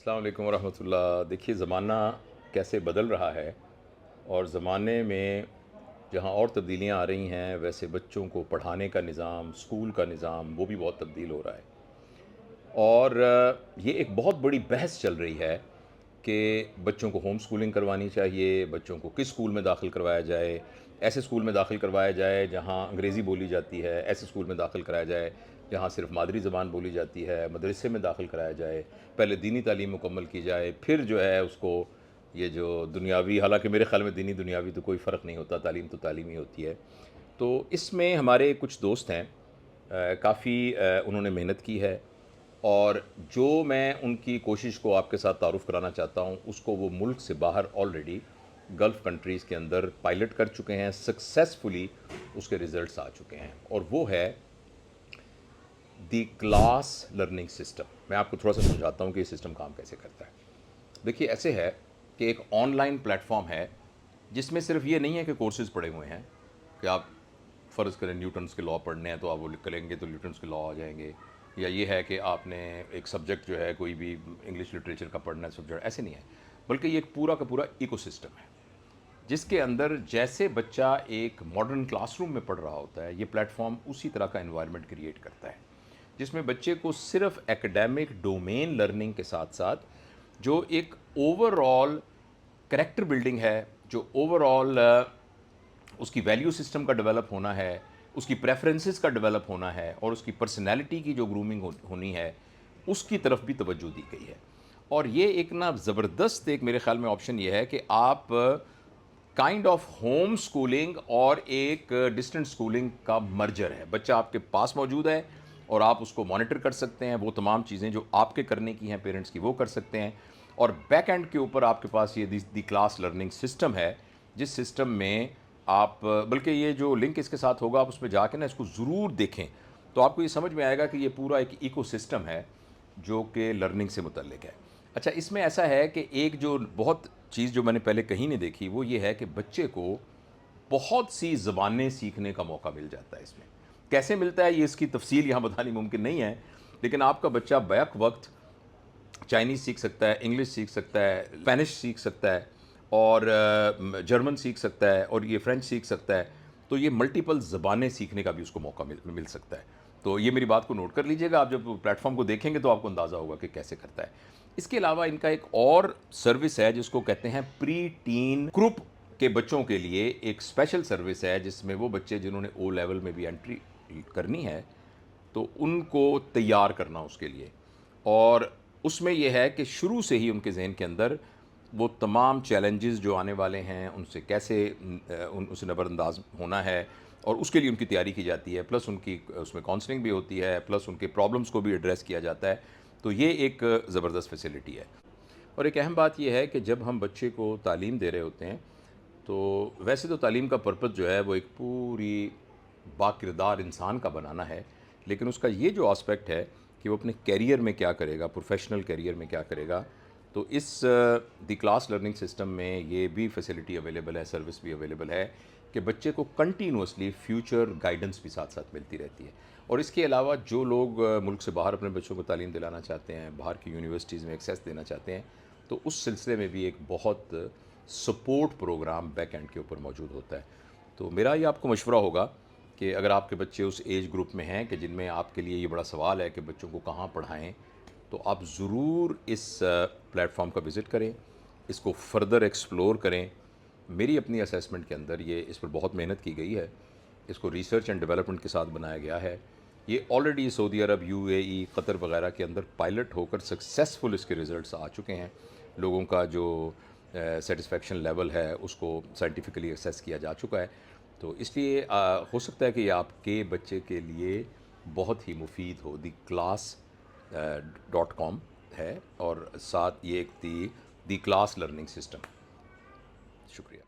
السلام علیکم ورحمۃ اللہ۔ دیکھیے زمانہ کیسے بدل رہا ہے، اور زمانے میں جہاں اور تبدیلیاں آ رہی ہیں ویسے بچوں کو پڑھانے کا نظام، اسکول کا نظام وہ بھی بہت تبدیل ہو رہا ہے۔ اور یہ ایک بہت بڑی بحث چل رہی ہے کہ بچوں کو ہوم سکولنگ کروانی چاہیے، بچوں کو کس اسکول میں داخل کروایا جائے، ایسے اسکول میں داخل کروایا جائے جہاں انگریزی بولی جاتی ہے، ایسے اسکول میں داخل کرایا جائے جہاں صرف مادری زبان بولی جاتی ہے، مدرسے میں داخل کرایا جائے، پہلے دینی تعلیم مکمل کی جائے، پھر جو ہے اس کو یہ جو دنیاوی، حالانکہ میرے خیال میں دینی دنیاوی تو کوئی فرق نہیں ہوتا، تعلیم تو تعلیم ہی ہوتی ہے۔ تو اس میں ہمارے کچھ دوست ہیں، کافی انہوں نے محنت کی ہے، اور جو میں ان کی کوشش کو آپ کے ساتھ تعارف کرانا چاہتا ہوں اس کو وہ ملک سے باہر آلریڈی گلف کنٹریز کے اندر پائلٹ کر چکے ہیں، سکسیسفلی اس کے ریزلٹس آ چکے ہیں، اور وہ ہے دی کلاس لرننگ سسٹم۔ میں آپ کو تھوڑا سا سمجھاتا ہوں کہ یہ سسٹم کام کیسے کرتا ہے۔ دیکھیے ایسے ہے کہ ایک آن لائن پلیٹ فارم ہے جس میں صرف یہ نہیں ہے کہ کورسز پڑے ہوئے ہیں کہ آپ فرض کریں نیوٹنس کے لاء پڑھنے ہیں تو آپ وہ کریں گے تو نیوٹنس کے لاء آ جائیں گے، یا یہ ہے کہ آپ نے ایک سبجیکٹ جو ہے کوئی بھی انگلش لٹریچر کا پڑھنا ہے سبجیکٹ، ایسے نہیں ہے، بلکہ یہ ایک پورا کا پورا ایکو سسٹم ہے جس کے اندر جیسے بچہ ایک ماڈرن کلاس روم میں پڑھ رہا ہوتا ہے، یہ پلیٹ فارم اسی طرح کا انوائرمنٹ کریٹ کرتا ہے جس میں بچے کو صرف ایکڈیمک ڈومین لرننگ کے ساتھ ساتھ جو ایک اوور آل کریکٹر بلڈنگ ہے، جو اوور آل اس کی ویلیو سسٹم کا ڈیولپ ہونا ہے، اس کی پریفرنسز کا ڈیولپ ہونا ہے، اور اس کی پرسنالٹی کی جو گرومنگ ہونی ہے اس کی طرف بھی توجہ دی گئی ہے۔ اور یہ ایک نا زبردست ایک میرے خیال میں آپشن یہ ہے کہ آپ کائنڈ آف ہوم سکولنگ اور ایک ڈسٹنٹ سکولنگ کا مرجر ہے، بچہ آپ کے پاس موجود ہے اور آپ اس کو مانیٹر کر سکتے ہیں، وہ تمام چیزیں جو آپ کے کرنے کی ہیں پیرنٹس کی وہ کر سکتے ہیں، اور بیک اینڈ کے اوپر آپ کے پاس یہ دی کلاس لرننگ سسٹم ہے جس سسٹم میں آپ بلکہ یہ جو لنک اس کے ساتھ ہوگا آپ اس پہ جا کے نا اس کو ضرور دیکھیں تو آپ کو یہ سمجھ میں آئے گا کہ یہ پورا ایک ایکو سسٹم ہے جو کہ لرننگ سے متعلق ہے۔ اچھا، اس میں ایسا ہے کہ ایک جو بہت چیز جو میں نے پہلے کہیں نہیں دیکھی وہ یہ ہے کہ بچے کو بہت سی زبانیں سیکھنے کا موقع مل جاتا ہے۔ اس میں کیسے ملتا ہے یہ اس کی تفصیل یہاں بتانی ممکن نہیں ہے، لیکن آپ کا بچہ بیک وقت چائنیز سیکھ سکتا ہے، انگلش سیکھ سکتا ہے، اسپینش سیکھ سکتا ہے، اور جرمن سیکھ سکتا ہے، اور یہ فرینچ سیکھ سکتا ہے، تو یہ ملٹیپل زبانیں سیکھنے کا بھی اس کو موقع مل سکتا ہے۔ تو یہ میری بات کو نوٹ کر لیجئے گا، آپ جب پلیٹ فارم کو دیکھیں گے تو آپ کو اندازہ ہوگا کہ کیسے کرتا ہے۔ اس کے علاوہ ان کا ایک اور سروس ہے جس کو کہتے ہیں پری ٹین گروپ کے بچوں کے لیے ایک اسپیشل سروس ہے جس میں وہ بچے جنہوں نے او لیول میں بھی انٹری کرنی ہے تو ان کو تیار کرنا اس کے لیے، اور اس میں یہ ہے کہ شروع سے ہی ان کے ذہن کے اندر وہ تمام چیلنجز جو آنے والے ہیں ان سے کیسے ان سے نظر انداز ہونا ہے، اور اس کے لیے ان کی تیاری کی جاتی ہے، پلس ان کی اس میں کاؤنسلنگ بھی ہوتی ہے، پلس ان کے پرابلمس کو بھی ایڈریس کیا جاتا ہے۔ تو یہ ایک زبردست فیسلٹی ہے۔ اور ایک اہم بات یہ ہے کہ جب ہم بچے کو تعلیم دے رہے ہوتے ہیں تو ویسے تو تعلیم کا پرپس جو ہے وہ ایک پوری باکردار انسان کا بنانا ہے، لیکن اس کا یہ جو آسپیکٹ ہے کہ وہ اپنے کیریئر میں کیا کرے گا، پروفیشنل کیریئر میں کیا کرے گا، تو اس دی کلاس لرننگ سسٹم میں یہ بھی فیسلٹی اویلیبل ہے، سروس بھی اویلیبل ہے کہ بچے کو کنٹینوسلی فیوچر گائیڈنس بھی ساتھ ساتھ ملتی رہتی ہے۔ اور اس کے علاوہ جو لوگ ملک سے باہر اپنے بچوں کو تعلیم دلانا چاہتے ہیں، باہر کی یونیورسٹیز میں ایکسیس دینا چاہتے ہیں، تو اس سلسلے میں بھی ایک بہت سپورٹ پروگرام بیک اینڈ کے اوپر موجود ہوتا ہے۔ تو میرا یہ آپ کو مشورہ ہوگا کہ اگر آپ کے بچے اس ایج گروپ میں ہیں کہ جن میں آپ کے لیے یہ بڑا سوال ہے کہ بچوں کو کہاں پڑھائیں، تو آپ ضرور اس پلیٹ فارم کا وزٹ کریں، اس کو فردر ایکسپلور کریں۔ میری اپنی اسیسمنٹ کے اندر یہ اس پر بہت محنت کی گئی ہے، اس کو ریسرچ اینڈ ڈیولپمنٹ کے ساتھ بنایا گیا ہے۔ یہ آلریڈی سعودی عرب، یو اے ای، قطر وغیرہ کے اندر پائلٹ ہو کر سکسیسفل اس کے ریزلٹس آ چکے ہیں، لوگوں کا جو سیٹسفیکشن لیول ہے اس کو سائنٹیفکلی اسیس کیا جا چکا ہے۔ تو اس لیے ہو سکتا ہے کہ یہ آپ کے بچے کے لیے بہت ہی مفید ہو۔ دی کلاس .com ہے، اور ساتھ یہ ایک دی کلاس لرننگ سسٹم۔ شکریہ۔